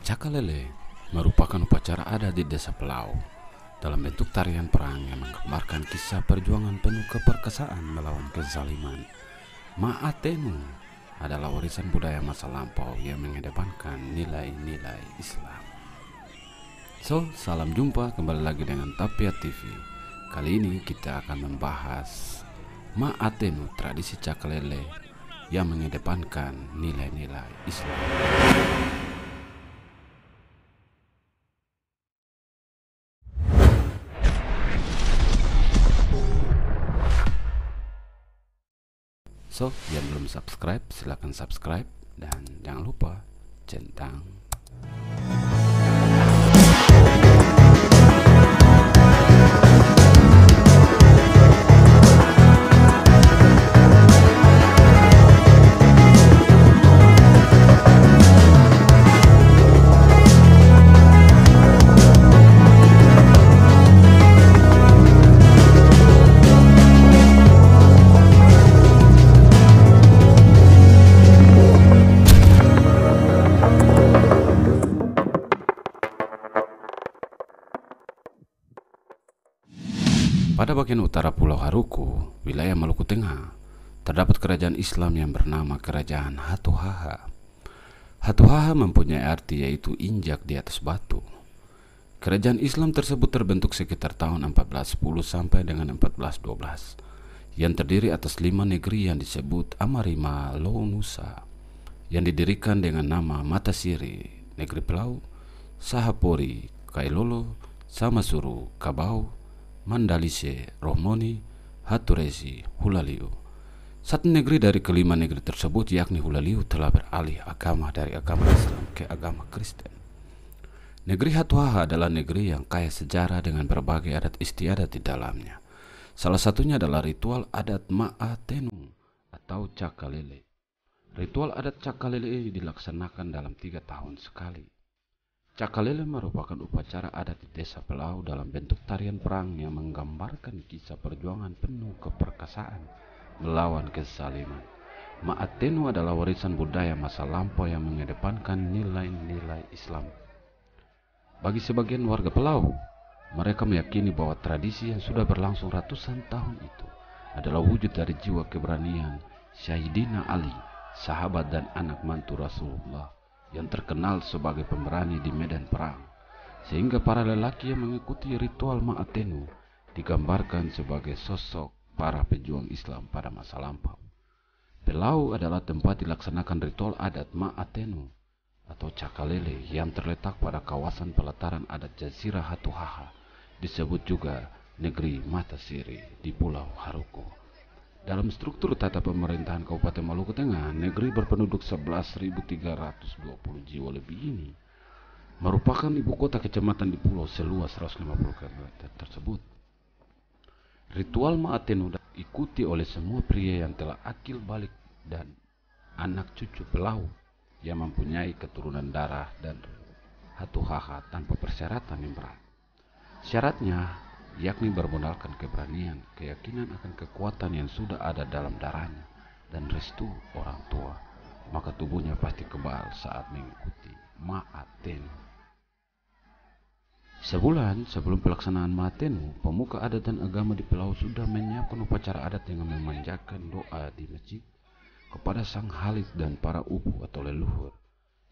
Cakalele merupakan upacara adat di desa Pelau dalam bentuk tarian perang yang menggambarkan kisah perjuangan penuh keperkasaan melawan kezaliman. Ma'atenu adalah warisan budaya masa lampau yang mengedepankan nilai-nilai Islam. Salam jumpa kembali lagi dengan Tapiat TV. Kali ini kita akan membahas Ma'atenu, tradisi Cakalele yang mengedepankan nilai-nilai Islam. Yang belum subscribe, silahkan subscribe. Dan jangan lupa centang. Pada bagian utara Pulau Haruku, wilayah Maluku Tengah, terdapat kerajaan Islam yang bernama Kerajaan Hatuhaha. Hatuhaha mempunyai arti yaitu injak di atas batu. Kerajaan Islam tersebut terbentuk sekitar tahun 1410 sampai dengan 1412, yang terdiri atas 5 negeri yang disebut Amarima Lounusa, yang didirikan dengan nama Matasiri, Negeri Pelau, Sahapori, Kailolo, Samasuru, Kabau, Mandalise, Rohmoni, Haturesi, Hulaliu. Satu negeri dari kelima negeri tersebut, yakni Hulaliu, telah beralih agama dari agama Islam ke agama Kristen. Negeri Hatuhaha adalah negeri yang kaya sejarah dengan berbagai adat istiadat di dalamnya. Salah satunya adalah ritual adat Ma'atenu atau Cakalele. Ritual adat Cakalele ini dilaksanakan dalam 3 tahun sekali. Cakalele merupakan upacara adat di desa Pelau dalam bentuk tarian perang yang menggambarkan kisah perjuangan penuh keperkasaan melawan kezaliman. Ma'atenu adalah warisan budaya masa lampau yang mengedepankan nilai-nilai Islam. Bagi sebagian warga Pelau, mereka meyakini bahwa tradisi yang sudah berlangsung ratusan tahun itu adalah wujud dari jiwa keberanian Syahidina Ali, sahabat dan anak mantu Rasulullah, yang terkenal sebagai pemberani di medan perang, sehingga para lelaki yang mengikuti ritual Ma'atenu digambarkan sebagai sosok para pejuang Islam pada masa lampau. Pelau adalah tempat dilaksanakan ritual adat Ma'atenu atau Cakalele yang terletak pada kawasan pelataran adat Jazirah Hatuhaha, disebut juga negeri Matasiri di Pulau Haruku. Dalam struktur tata pemerintahan Kabupaten Maluku Tengah, negeri berpenduduk 11.320 jiwa lebih ini merupakan ibu kota kecamatan di pulau seluas 150 km tersebut. Ritual Ma'atenu diikuti oleh semua pria yang telah akil balik dan anak cucu Pelau yang mempunyai keturunan darah dan Hatuhaha tanpa persyaratan yang berat. Syaratnya yakni bermodalkan keberanian, keyakinan akan kekuatan yang sudah ada dalam darahnya, dan restu orang tua, maka tubuhnya pasti kebal saat mengikuti Ma'atenu. Sebulan sebelum pelaksanaan Ma'atenu, pemuka adat dan agama di Pelau sudah menyiapkan upacara adat dengan memanjatkan doa di masjid kepada Sang Halid dan para ubu atau leluhur.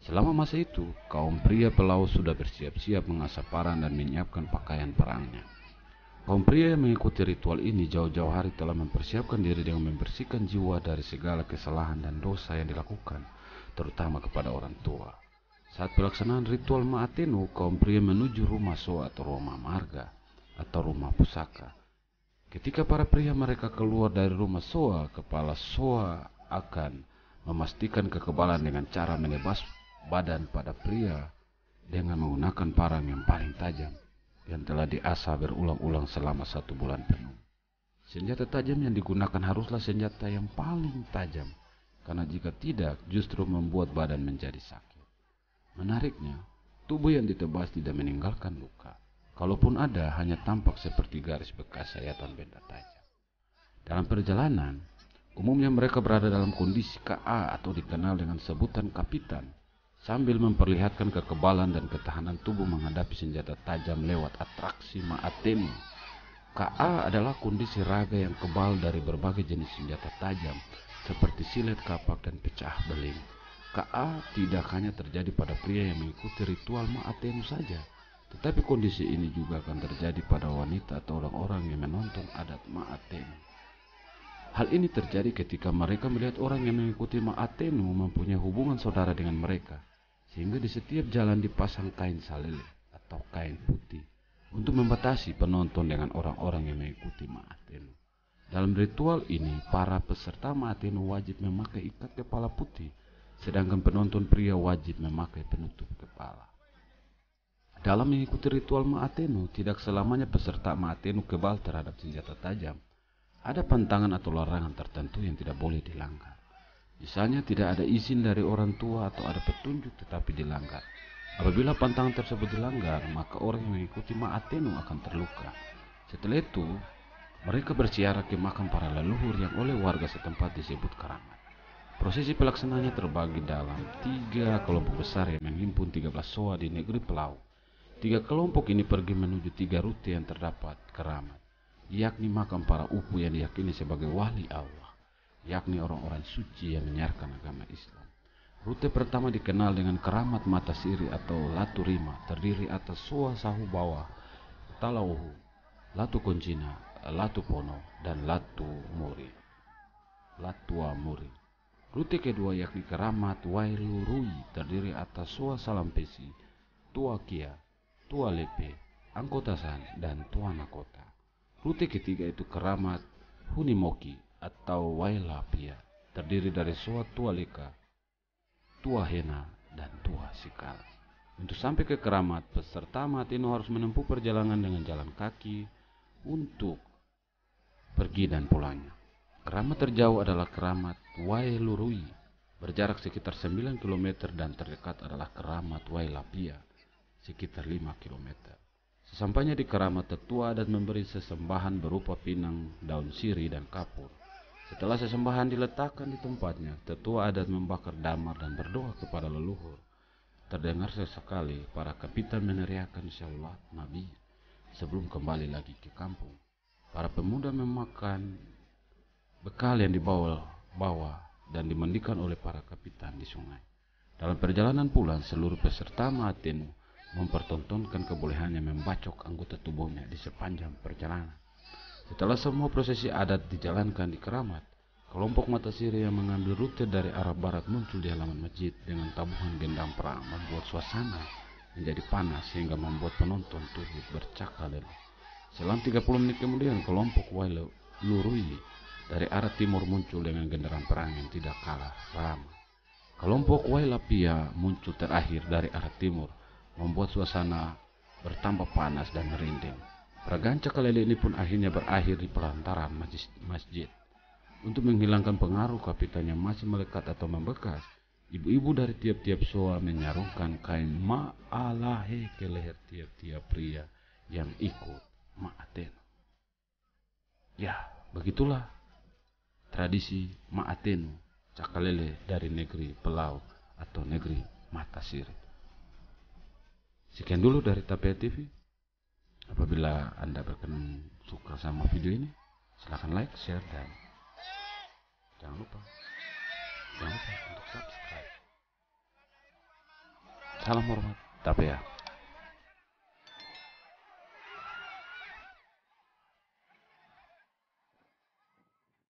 Selama masa itu, kaum pria Pelau sudah bersiap-siap mengasah parang dan menyiapkan pakaian perangnya. Kaum pria yang mengikuti ritual ini jauh-jauh hari telah mempersiapkan diri dengan membersihkan jiwa dari segala kesalahan dan dosa yang dilakukan, terutama kepada orang tua. Saat pelaksanaan ritual Ma'atenu, kaum pria menuju rumah soa atau rumah marga atau rumah pusaka. Ketika para pria mereka keluar dari rumah soa, kepala soa akan memastikan kekebalan dengan cara menebas badan pada pria dengan menggunakan parang yang paling tajam yang telah diasah berulang-ulang selama 1 bulan penuh. Senjata tajam yang digunakan haruslah senjata yang paling tajam, karena jika tidak justru membuat badan menjadi sakit. Menariknya, tubuh yang ditebas tidak meninggalkan luka. Kalaupun ada, hanya tampak seperti garis bekas sayatan benda tajam. Dalam perjalanan, umumnya mereka berada dalam kondisi KA atau dikenal dengan sebutan kapitan, sambil memperlihatkan kekebalan dan ketahanan tubuh menghadapi senjata tajam lewat atraksi Ma'atenu. KA adalah kondisi raga yang kebal dari berbagai jenis senjata tajam seperti silet, kapak, dan pecah beling. KA tidak hanya terjadi pada pria yang mengikuti ritual Ma'atenu saja, tetapi kondisi ini juga akan terjadi pada wanita atau orang-orang yang menonton adat Ma'atenu. Hal ini terjadi ketika mereka melihat orang yang mengikuti Ma'atenu mempunyai hubungan saudara dengan mereka, sehingga di setiap jalan dipasang kain salele atau kain putih untuk membatasi penonton dengan orang-orang yang mengikuti Ma'atenu. Dalam ritual ini, para peserta Ma'atenu wajib memakai ikat kepala putih, sedangkan penonton pria wajib memakai penutup kepala. Dalam mengikuti ritual Ma'atenu, tidak selamanya peserta Ma'atenu kebal terhadap senjata tajam. Ada pantangan atau larangan tertentu yang tidak boleh dilanggar. Misalnya tidak ada izin dari orang tua atau ada petunjuk tetapi dilanggar. Apabila pantangan tersebut dilanggar, maka orang yang mengikuti Ma'atenu akan terluka. Setelah itu, mereka berziarah ke makam para leluhur yang oleh warga setempat disebut keramat. Prosesi pelaksananya terbagi dalam 3 kelompok besar yang menghimpun 13 soa di negeri Pelau. 3 kelompok ini pergi menuju 3 rute yang terdapat keramat, yakni makam para upu yang diyakini sebagai wali Allah, yakni orang-orang suci yang menyiarkan agama Islam. Rute pertama dikenal dengan keramat mata siri atau Latu Rima, terdiri atas soa sahu bawah, Talauhu, Latu Koncina, Latu Pono, dan Latua Muri. Rute kedua yakni keramat Wailurui, terdiri atas soa Salampesi, Tua Kia, Tua Lepe, Angkotasan, dan Tua Nakota. Rute ketiga itu keramat Hunimoki atau Wailapia, terdiri dari soa Tua Leka, Tua Hena, dan Tua Sikal. Untuk sampai ke keramat, peserta Ma'atenu harus menempuh perjalanan dengan jalan kaki untuk pergi dan pulangnya. Keramat terjauh adalah keramat Wailurui, berjarak sekitar 9 km, dan terdekat adalah keramat Wailapia, sekitar 5 km. Sesampainya di keramat, tetua adat memberi sesembahan berupa pinang, daun sirih, dan kapur. Setelah sesembahan diletakkan di tempatnya, tetua adat membakar damar dan berdoa kepada leluhur. Terdengar sesekali para kapitan meneriakkan sholawat Nabi sebelum kembali lagi ke kampung. Para pemuda memakan bekal yang dibawa dan dimandikan oleh para kapitan di sungai. Dalam perjalanan pulang, seluruh peserta Ma'atenu mempertontonkan kebolehannya membacok anggota tubuhnya di sepanjang perjalanan. Setelah semua prosesi adat dijalankan di keramat, kelompok mata siri yang mengambil rute dari arah barat muncul di halaman masjid dengan tabungan gendang perang, membuat suasana menjadi panas sehingga membuat penonton turut bercakap lelah. Selang 30 menit kemudian, kelompok Wailurui dari arah timur muncul dengan genderang perang yang tidak kalah ramai. Kelompok Wailapia muncul terakhir dari arah timur, membuat suasana bertambah panas dan merinding. Peragaan cakal-lele ini pun akhirnya berakhir di pelantaran masjid. Untuk menghilangkan pengaruh kapitan yang masih melekat atau membekas, ibu-ibu dari tiap-tiap soa menyarungkan kain ma'alahe ke leher tiap-tiap pria yang ikut Ma'atenu. Ya, begitulah tradisi Ma'atenu cakal-lele dari negeri Pelau atau negeri Mata Siri. Sekian dulu dari Tapia TV. Apabila Anda berkenan suka sama video ini, silahkan like, share, dan jangan lupa untuk subscribe. Salam hormat Tapia.